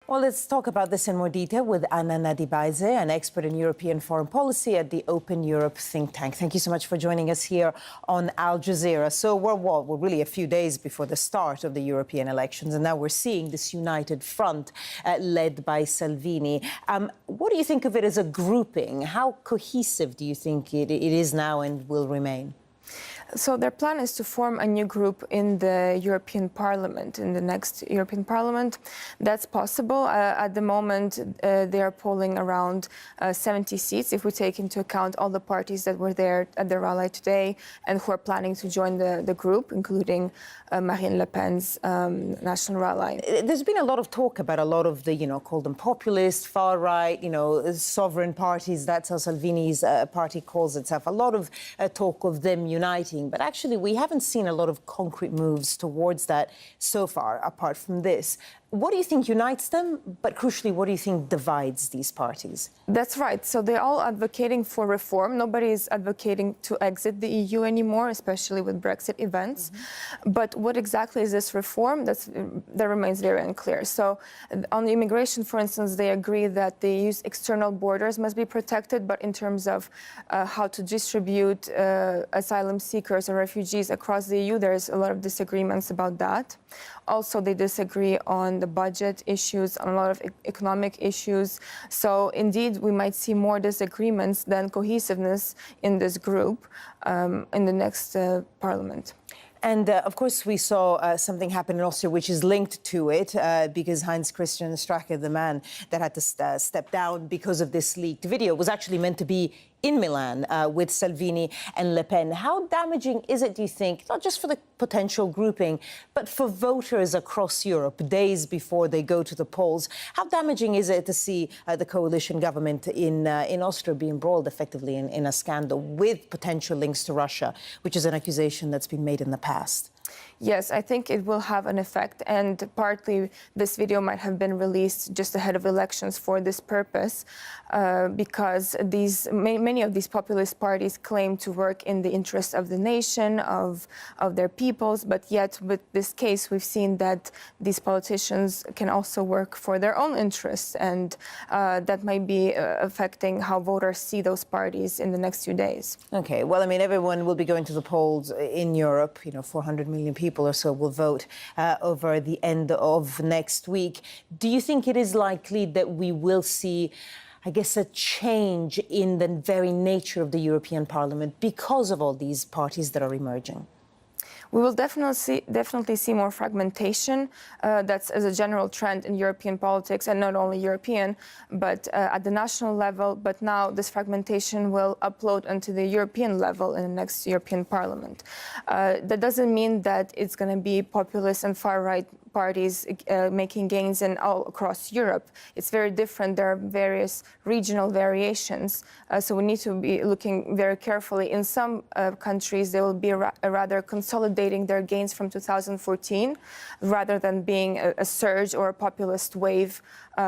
Well, let's talk about this in more detail with Nadibaidze, an expert in European foreign policy at the Open Europe think tank. Thank you so much for joining us here on Al Jazeera. So we're really a few days before the start of the European elections, and now we're seeing this united front led by Salvini. What do you think of it as a grouping? How cohesive do you think it is now and will remain? So their plan is to form a new group in the European Parliament, in the next European Parliament. That's possible. At the moment, they are polling around 70 seats, if we take into account all the parties that were there at the rally today and who are planning to join the group, including Marine Le Pen's National Rally. There's been a lot of talk about a lot of the, call them populist, far-right, sovereign parties. That's how Salvini's party calls itself. A lot of talk of them uniting. But actually, we haven't seen a lot of concrete moves towards that so far, apart from this. What do you think unites them? But crucially, what do you think divides these parties? That's right. So they're all advocating for reform. Nobody is advocating to exit the EU anymore, especially with Brexit events. Mm-hmm. But what exactly is this reform? That remains very unclear. So on the immigration, for instance, they agree that the EU's external borders must be protected, but in terms of how to distribute asylum seekers or refugees across the EU, there's a lot of disagreements about that. Also, they disagree on the budget issues, on a lot of economic issues. So indeed, we might see more disagreements than cohesiveness in this group in the next parliament. And, of course, we saw something happen in Austria, which is linked to it, because Heinz Christian Strache, the man that had to step down because of this leaked video, was actually meant to be in Milan with Salvini and Le Pen. How damaging is it, do you think, not just for the potential grouping, but for voters across Europe, days before they go to the polls? How damaging is it to see the coalition government in Austria being embroiled effectively in a scandal with potential links to Russia, which is an accusation that's been made in the past? Yes, I think it will have an effect, and partly this video might have been released just ahead of elections for this purpose, because many of these populist parties claim to work in the interest of the nation, of their peoples, but yet with this case we've seen that these politicians can also work for their own interests, and that might be affecting how voters see those parties in the next few days. Okay, well, I mean, everyone will be going to the polls in Europe. 400 million people or so will vote over the end of next week. Do you think it is likely that we will see, I guess, a change in the very nature of the European Parliament because of all these parties that are emerging? We will definitely see more fragmentation. That's as a general trend in European politics, and not only European, but at the national level. But now this fragmentation will upload onto the European level in the next European Parliament. That doesn't mean that it's going to be populist and far-right parties making gains all across Europe. It's very different. There are various regional variations. So we need to be looking very carefully. In some countries, they will be rather consolidating their gains from 2014 rather than being a surge or a populist wave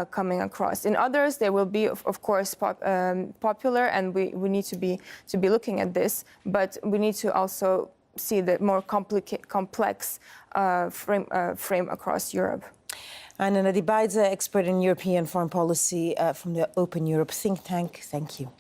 coming across. In others, they will be, of course, popular, and we need to be looking at this. But we need to also see the more complex frame across Europe. And Nadibaidze, expert in European foreign policy from the Open Europe think tank. Thank you.